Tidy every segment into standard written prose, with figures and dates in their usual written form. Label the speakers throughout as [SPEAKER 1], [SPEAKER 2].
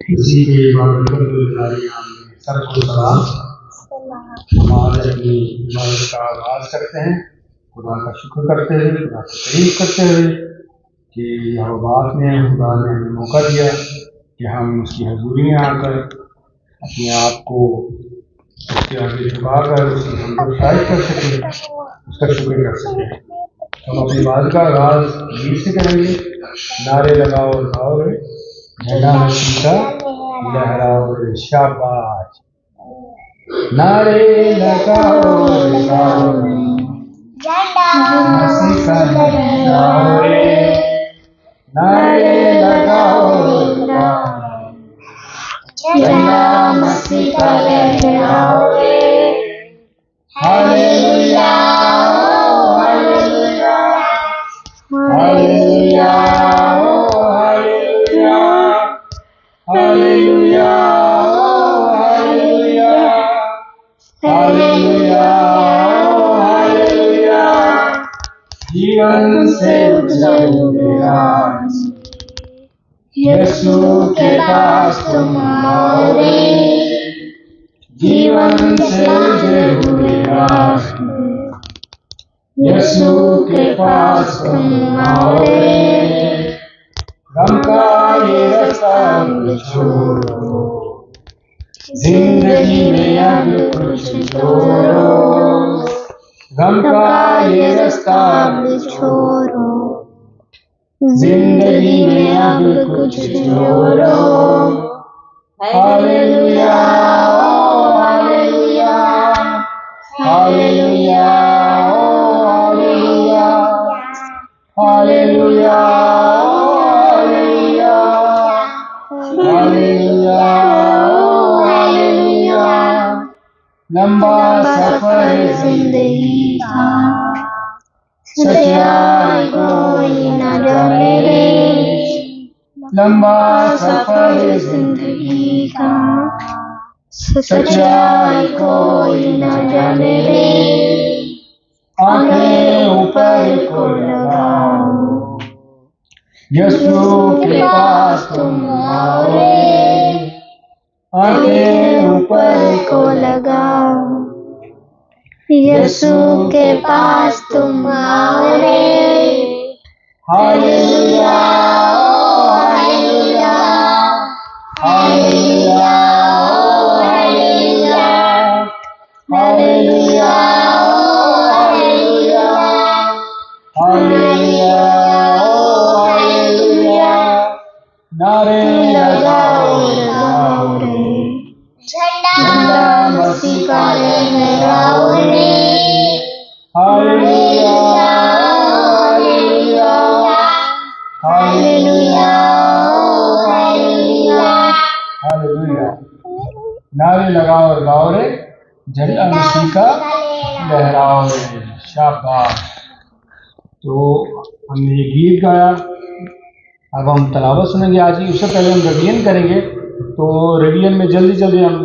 [SPEAKER 1] इसी के सर को सलाम। हमारे अपनी इबादत का आगाज करते हैं, खुदा का शुक्र करते हुए, खुदा की तारीफ करते हुए कि यहोवा ने खुदा ने हमें मौका दिया कि हम उसकी हजूरी में आकर अपने आप को उसके आगे झुकाकर उसकी हमको शायद कर सकें, उसका शुक्र कर सकें। हम अपनी बात का आगाज गीत से करेंगे। नारे लगाओ और गाओ रे, झंडा मसीह का लहराओ रे, शाबाश। नारे लगाओ और गाओ रे, झंडा मसीह का लहराओ रे, नारे लगाओ और गाओ, झंडा मसीह का लहराओ रे। Hallelujah hallelujah hallelujah hallelujah hallelujah hallelujah hallelujah. जीवन से उजलेगा यीशु के पास तुम आओ रे, जीवन से उजलेगा यीशु के पास तुम आओ रे। गम का ये रास्ता छोड़ो, जिंदगी में अब कुछ छोड़ो। गम का ये रास्ता छोड़ो, जिंदगी में अब कुछ छोड़ो। Hallelujah hallelujah hallelujah hallelujah hallelujah hallelujah hallelujah. लंबा सफर जिंदगी का, सच्चाई कोई न जाने रे। लंबा सफर जिंदगी का, सच्चाई कोई न जाने रे। आंखें ऊपर को लगाओ, यीशु के पास तुम आओ रे। आंखें ऊपर को लगाओ, यीशु के पास तुम आओ रे। Hallelujah hallelujah hallelujah hallelujah hallelujah hallelujah hallelujah. नारे लगाओ लगाओ रे, झंडा मसीह का लहराओ रे। Hallelujah hallelujah hallelujah hallelujah hallelujah. नारे लगाओ और गाओ रे, झंडा मसीह का लहराओ रे, शाबाश। तो हमने ये गीत गाया, अब हम तलावत सुनेंगे आज ही। उससे पहले हम रेडियन करेंगे, तो रेडियन में जल्दी जल्दी हम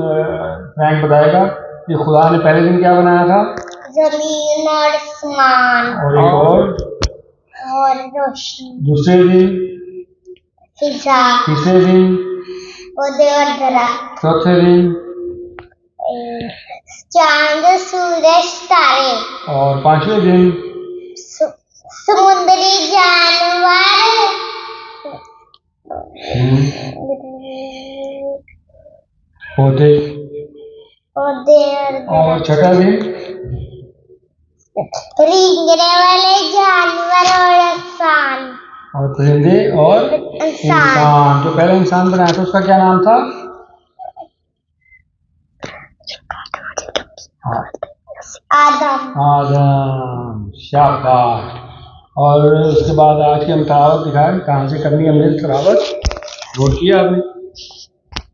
[SPEAKER 1] फ्रैंक बताएगा कि खुदा ने पहले दिन क्या बनाया था,
[SPEAKER 2] जमीन और आसमान,
[SPEAKER 1] और एक और
[SPEAKER 2] रोशनी,
[SPEAKER 1] दूसरे दिन
[SPEAKER 2] फिजा,
[SPEAKER 1] तीसरे दिन
[SPEAKER 2] पौधे और दरख्त,
[SPEAKER 1] चौथे दिन
[SPEAKER 2] चांद सूरज तारे,
[SPEAKER 1] और पांचवें दिन
[SPEAKER 2] समुद्री जानवर,
[SPEAKER 1] पौधे,
[SPEAKER 2] और
[SPEAKER 1] छठा दिन
[SPEAKER 2] रेंगने वाले जानवर और इंसान,
[SPEAKER 1] और परिंदे और इंसान। जो पहले इंसान बनाया था उसका क्या नाम था,
[SPEAKER 2] आदम।
[SPEAKER 1] आदम, शाबाश। और उसके बाद आज की हम तलावत दिखाएं, कहाँ से करनी है हमने तलावत, नोट किया आपने।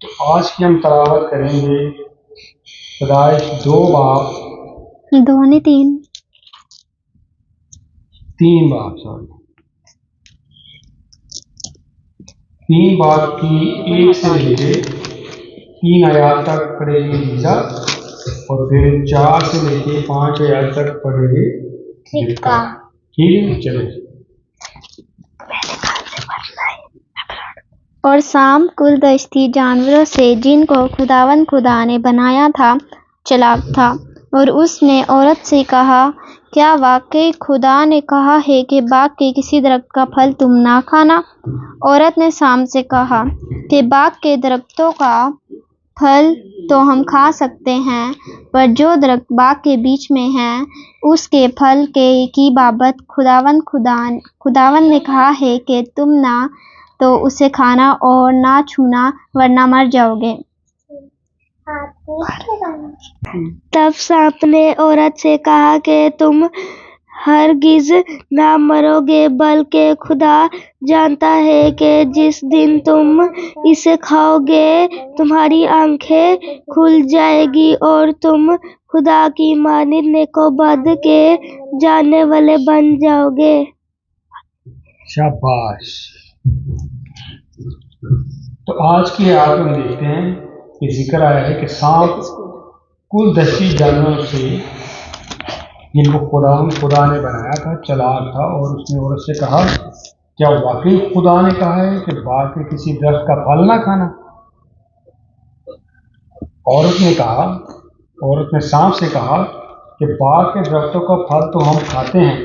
[SPEAKER 1] तो आज की हम तलावत करेंगे पैदाइश 2 बाब
[SPEAKER 3] 2 नहीं
[SPEAKER 1] 3 बाब, सॉरी 3 बाब की 1 से लेके 3 आयत तक पढ़ेगी लीजा, और फिर 4 से लेके 5 आयत तक पढ़ेगी रिबका। ठीक है, चलो।
[SPEAKER 3] और शाम कुलदस्ती जानवरों से जिनको खुदावंद खुदा ने बनाया था चालाक था। और उसने औरत से कहा, क्या वाकई खुदा ने कहा है कि बाग के किसी दरख्त का फल तुम ना खाना? औरत ने शाम से कहा कि बाग के दरख्तों का फल तो हम खा सकते हैं, पर जो दरख्त बाग के बीच में है उसके फल की बाबत खुदावंद ने कहा है कि तुम ना तो उसे खाना और ना छूना, वरना मर जाओगे। तब सांप ने औरत से कहा कि तुम हरगिज ना मरोगे, बल्कि खुदा जानता है कि जिस दिन तुम इसे खाओगे तुम्हारी आंखें खुल जाएगी और तुम खुदा की मानिंद नेको बद के जानने वाले बन जाओगे।
[SPEAKER 1] शाबाश। तो आज की आयत में देखते हैं कि जिक्र आया है कि सांप कुलदस्ती जानवरों से जिनको खुदा ने बनाया था चालाक था, और उसने औरत से कहा, क्या वाकई खुदा ने कहा है कि बाग के किसी दरख्त का फल ना खाना? औरत ने सांप से कहा कि बाग के दरख्तों का फल तो हम खाते हैं,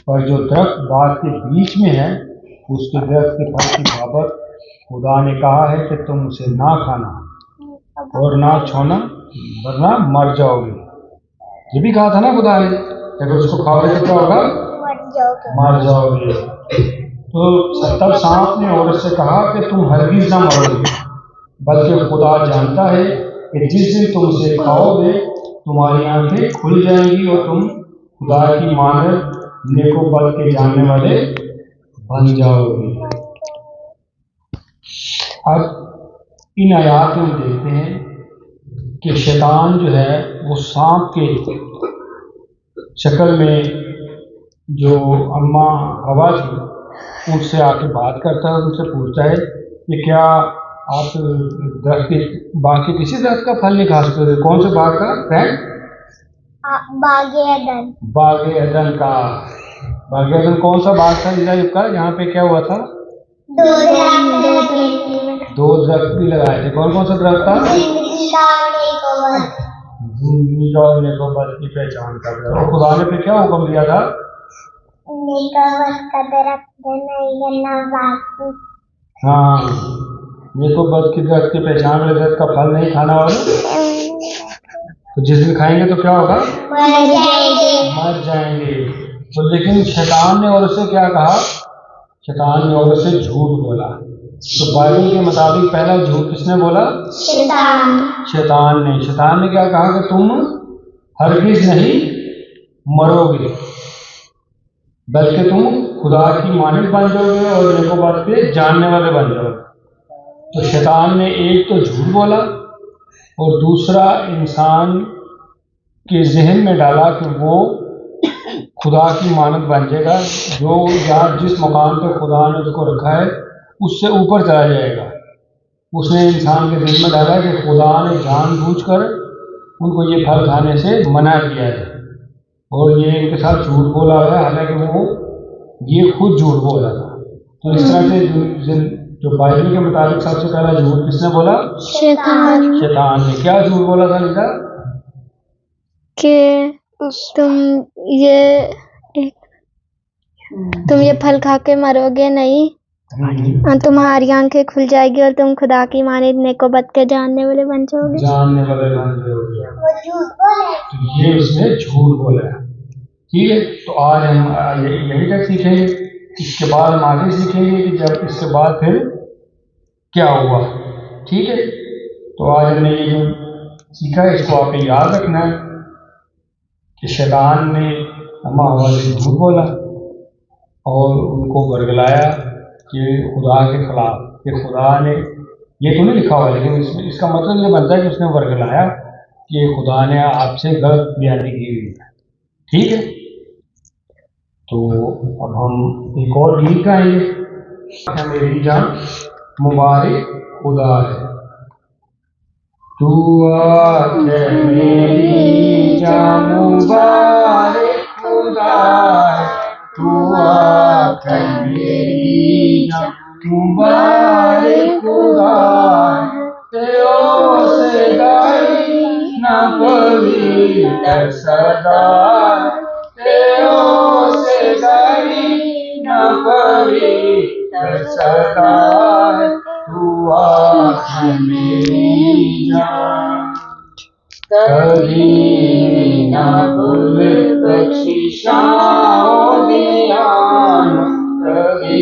[SPEAKER 1] पर जो दरख्त बाग के बीच में है उसके दरख्त के फल की बाबत खुदा ने कहा है कि तुम उसे ना खाना और ना छूना, वरना मर जाओगे। ये भी कहा था ना खुदा ने, अगर उसको खाओगे तो क्या होगा? मर जाओगे। तो तब सांप ने औरत से कहा कि तुम हरगिज ना मरोगे, बल्कि खुदा जानता है कि जिस दिन तुम उसे खाओगे तुम्हारी आंखें खुल जाएंगी और तुम खुदा की मानद नेको बद के जानने वाले बन जाओगे। अब इन आयात में देखते हैं कि शैतान जो है वो सांप के शक्ल में जो अम्मा हवा थी उनसे आके बात करता है, उनसे पूछता है कि क्या आप बाग के किसी दरख्त का फल नहीं खा सकते? कौन से बाग का फ्रेंड? बाग एदन का। बाग एदन कौन सा बाग था इज़राइल का, यहाँ पे क्या हुआ था? दो दरख्त भी लगाए थे। कौन कौन सा दरख्त था? जिंदगी और नेकोबत की पहचान कर रहा है। और खुदा ने फिर क्या हुक्म दिया था? हाँ, नेकोबत की दरख्त की पहचान वाले दरख्त का फल नहीं खाना, और तो जिस दिन खाएंगे तो क्या होगा? मर जाएंगे। तो लेकिन शैतान ने औरत से क्या कहा? शैतान ने औरत से झूठ बोला। तो बाइबल के मुताबिक पहला झूठ किसने बोला? शैतान ने। शैतान ने क्या कहा कि तुम हरगिज नहीं मरोगे, बल्कि तुम खुदा की मानिंद बन जाओगे और नेको बद के जानने वाले बन जाओगे। तो शैतान ने एक तो झूठ बोला और दूसरा इंसान के जहन में डाला कि वो खुदा की मानद बन जाएगा, जो या जिस मकाम पर खुदा ने उसको रखा है उससे ऊपर चला जाएगा। उसने इंसान के दिल में डाला कि खुदा ने जानबूझकर उनको ये फल खाने से मना किया है, और ये इनके साथ झूठ बोला है, हालांकि वो ये खुद झूठ बोल रहा था। तो इस तरह से जो बाइबल के मुताबिक सबसे पहला झूठ किसने बोला? शैतान ने। क्या झूठ बोला था लिखा?
[SPEAKER 3] कि तुम ये फल खा के मरोगे नहीं, तुम्हारी आंखें खुल जाएगी और तुम खुदा की मानिंद नेको बद के जानने वाले बन जाओगे।
[SPEAKER 1] तो ये उसने झूठ बोला। ठीक है, तो आज हम यही तक सीखेंगे। इसके बाद हम आगे सीखेंगे कि जब इसके बाद फिर क्या हुआ। ठीक है, तो आज हमने ये जो सीखा है इसको आपने याद रखना है कि शैतान ने अम्मा हवा से झूठ बोला और उनको बरगलाया कि खुदा के खिलाफ, कि खुदा ने ये तो नहीं लिखा हुआ, लेकिन इसका मतलब ये बनता है कि उसने बरगलाया कि खुदा ने आपसे गलत बयानी की हुई है। ठीक है, तो अब हम एक और गीत गाएंगे। मेरी जान मुबारक खुदा है, तू आके मेरी जान मुबारक खुदा है, तू आके मेरी जान मुबारक खुदा तेरे से गई न पवित्र सदा तेरे से गई न पवित्र सदा तू आँख मेरी जान कभी न भूल बख्शिशाओं ध्यान कभी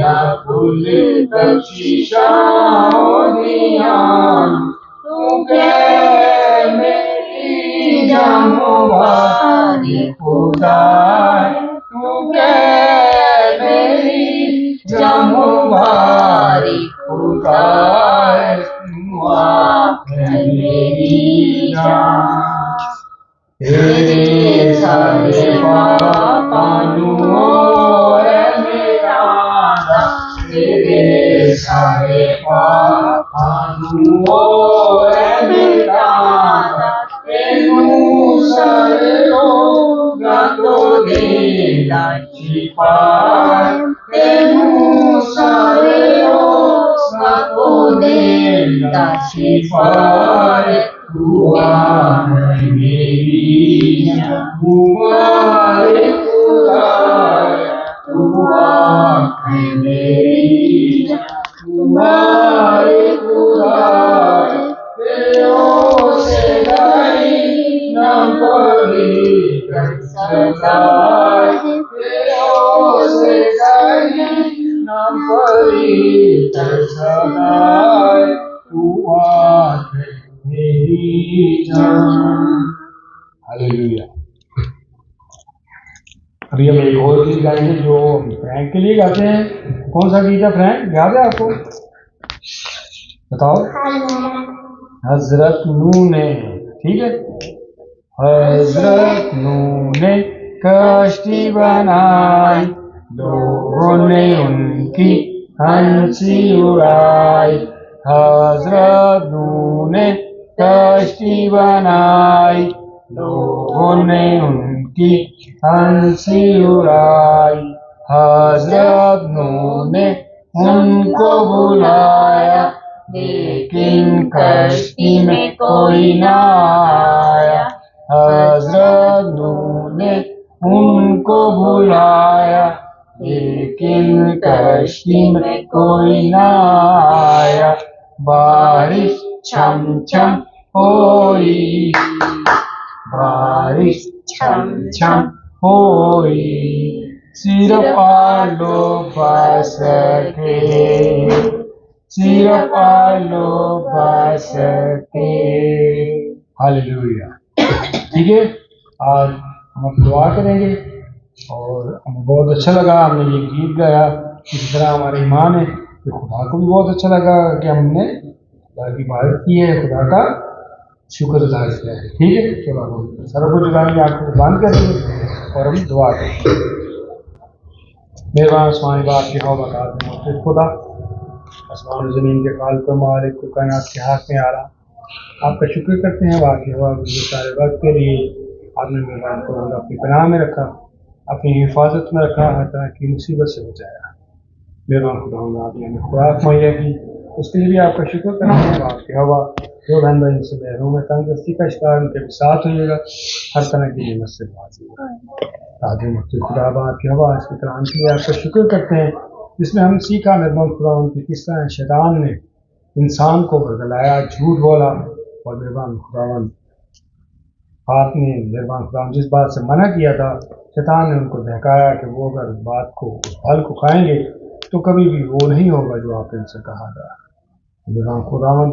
[SPEAKER 1] न भूल बख्शिशाओं ध्यान तू कह मेरी जान मुबारक खुदा तू कह मेरी जान मुबारक खुदा तू आँख मेरी जान तेरे सारे पापानुओं है मेरा तेरे सारे पापानुओं है मेरा तेनू सारे लोग तो देना छिपा तेनू सारे लोग तो देना छिपा तू आँख मेरी मुबारक खुदा तू आँख मेरी मुबारक खुदा तेरे से गई न पवित्र सदा तेरे से गई न पवित्र सदा तू आँख मेरी जान। हालेलुया। अभी हम एक और गीत गाएंगे जो फ्रैंक के लिए गाते हैं। कौन सा गीत है फ्रैंक, याद है आपको? बताओ। हजरत नूह ने, ठीक है, हजरत नूह ने कश्ती बनाई लोगों ने उनकी हंसी उड़ाई हजरत नूह ने कश्ती बनाई लोगों ने उनकी हंसी उड़ाई हजरत नूह ने उनको बुलाया लेकिन कश्ती में कोई ना आया हजरत नूह ने उनको बुलाया लेकिन कश्ती में कोई ना आया बारिश छम छम होई बारिश छम छम होई सिर्फ आलो बसके सिर्फ आलो बसके। हालेलुया। ठीक है, आज हम दुआ करेंगे और हमें बहुत अच्छा लगा हमने ये गीत गाया। इसी तरह हमारा ईमान है कि खुदा को भी बहुत अच्छा लगा कि हमने खुदा की इबादत की है, खुदा का शुक्र अदा किया है। ठीक है, चलो हम सर को झुकाएंगे, आंखों को बंद करेंगे और हम दुआ करेंगे। मेहरबान आसमान बाप के हवा का खुदा आसमान ज़मीन के काल को मालिक को कायनात के हाथ में आ रहा आपका शुक्र करते हैं वाकई हवा सारे वक्त के लिए आपने मेहमान को अपनी पनाह में रखा, अपनी हिफाजत में रखा, हर तरह की मुसीबत से बचाया। मेहमान खुदा आपने हमें खुराक मुहैया की, उसके लिए भी आपका शुक्र करते हैं। आपकी हवा जो बंदा इनसे बहरों में तंगदस्ती का शिकार उनके भी साथ होइएगा, हर तरह की नियमत से बाजिएगा। खुदा आपकी हवा इसके कलाम के लिए आपका शुक्र करते हैं जिसमें हम सीखा मेहमान खुदा उनकी किस तरह शैतान ने इंसान को बरगलाया, झूठ बोला और मेहमान खुदावन आपने मेहमान खुदा जिस बात से मना किया था शैतान ने उनको बहकाया कि वो अगर बात को उस फल को खाएंगे तो कभी भी वो नहीं होगा जो आपने इनसे कहा था। मेहमान खुदावन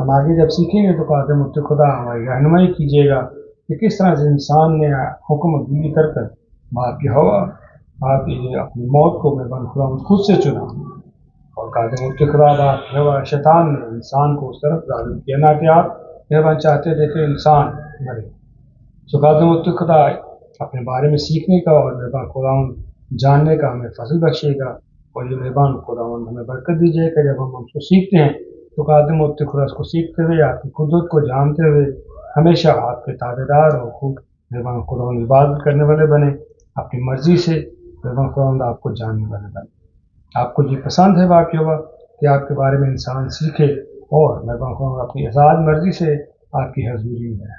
[SPEAKER 1] हम आगे जब सीखेंगे तो कहते मुझसे खुदा हमारी रहनुमाई कीजिएगा कि किस तरह से इंसान ने हुक्म अदली कर कर आपकी हवा आप अपनी मौत को मेहमान खुदा खुद से चुना और कहते मुझसे खुदा आपकी हवा शैतान ने इंसान को उस तरफ राग़िब किया ना कि आप मेहमान चाहते थे कि इंसान मरे। सो कहते मुझसे खुदा अपने बारे में सीखने का और मेहमान खुदा जानने का हमें फजल बख्शिएगा और ये मेहमान खुदा हमें बरकत दीजिएगा। जब हम उसको सीखते हैं तो कहते मुझसे खुदा उसको सीखते हुए आपकी कुदरत को जानते हुए हमेशा आपके ताबेदार और खूब मेहमान खुदा इबादत करने वाले बने, अपनी मर्जी से मेहमान खुदा आपको जानने वाले बने। आपको ये पसंद है वाक़या हुआ कि आपके बारे में इंसान सीखे और मैं कहूँगा अपनी आज़ाद मर्ज़ी से आपकी हजूरी में है।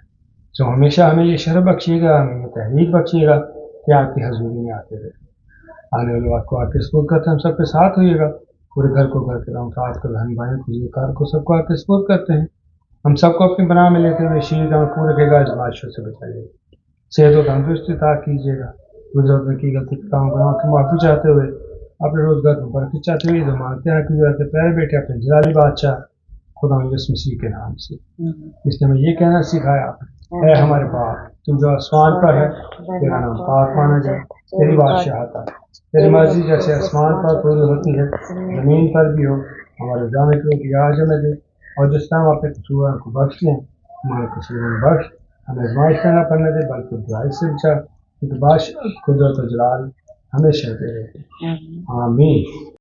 [SPEAKER 1] तो हमेशा हमें ये शर्फ बख्शिएगा, हमें ये तहरीक बख्शिएगा कि आपकी हजूरी में आते रहे। आने वाले वक्त को आके सपोर्ट करते हैं, हम सबके साथ होइएगा, पूरे घर को, घर के रात को, बहन भाई को, कार को, सबको आके सपोर्ट करते हैं। हम सबको अपनी बना में लेते हुए शीर का पूरे रखेगा, आजमाइशों से बचाइएगा, सेहत और तंदुरुस्ती अता कीजिएगा, गुजरत की गलती काम गुनाह की माफ़ी चाहते हुए, अपने रोज़गार में बरकत चाहते हुए जो मांगते हैं कि जाते प्यारे बेटे अपने जलाली बादशाह खुदा यीशु मसीह के नाम से, इसने हमें ये कहना सिखाया, है हमारे बाप तू जो आसमान पर है, तेरा नाम पाक माना जाए, तेरी बादशाहत आए, तेरी मर्जी जैसे आसमान पर पूरी होती है ज़मीन पर भी हो। हमारे जाने की रोटी आज हमें दे, और जिस टाइम अपने कसूरों को बख्श दें, हमारे कसूरों में बख्श, हमें आजमाइश में न पड़ने दे बल्कि बुराई से बचा, क्योंकि बादशाह कुदरत और जलाल हमेशा दे। आमीन।